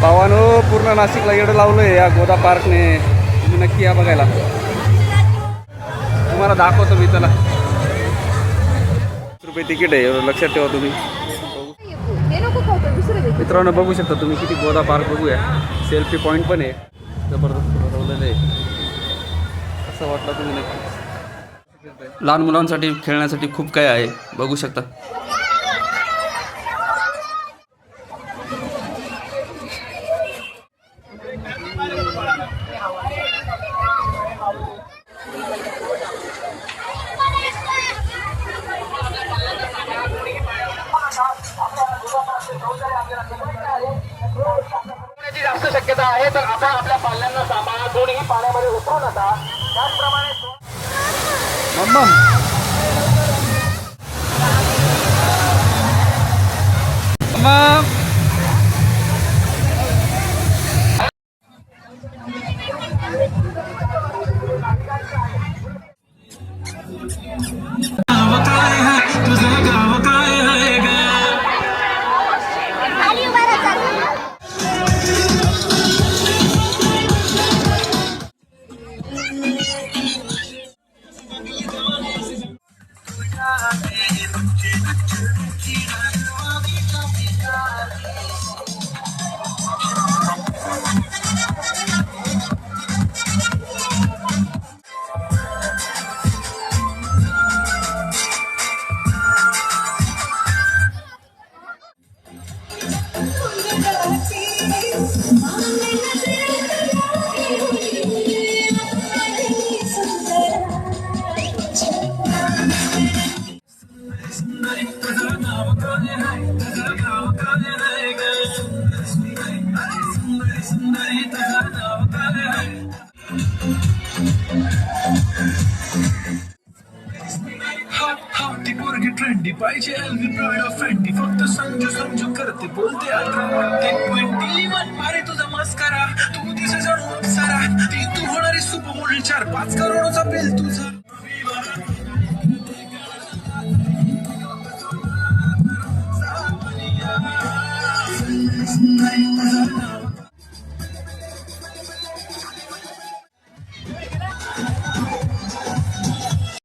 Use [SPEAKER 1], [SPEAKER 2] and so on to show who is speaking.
[SPEAKER 1] भावानो पूर्ण नाशिकला येडं लावलंय या गोदा पार्कने. तुम्ही नक्की या बघायला. तुम्हाला दाखवतो मी. चला, ₹20 तिकीट आहे, एवढं लक्षात ठेवा तुम्ही. मित्रांनो बघू शकता तुम्ही किती गोदा पार्क. बघूया, सेल्फी पॉईंट पण आहे, जबरदस्त बनवलेलं आहे. असं वाटलं तुम्ही नक्की. लहान मुलांसाठी खेळण्यासाठी खूप काही आहे, बघू शकता.
[SPEAKER 2] जास्त शक्यता आहे, तर आपण आपल्या पाल्यांना सांभाळा. कोणीही पाण्यामध्ये उतरू नका. त्याचप्रमाणे
[SPEAKER 1] मम्मा
[SPEAKER 3] ट्रेंडी पाहिजे एलवी प्राइड ऑफ फॅन्टी. फक्त संजू संजू करते बोलते 18.21. मारे तुझा मस्करा. तू दिसे जणू अप्सरा. ती तू होणारी सुपर मॉडेल. 4-5 करोडचा बिल तुझा.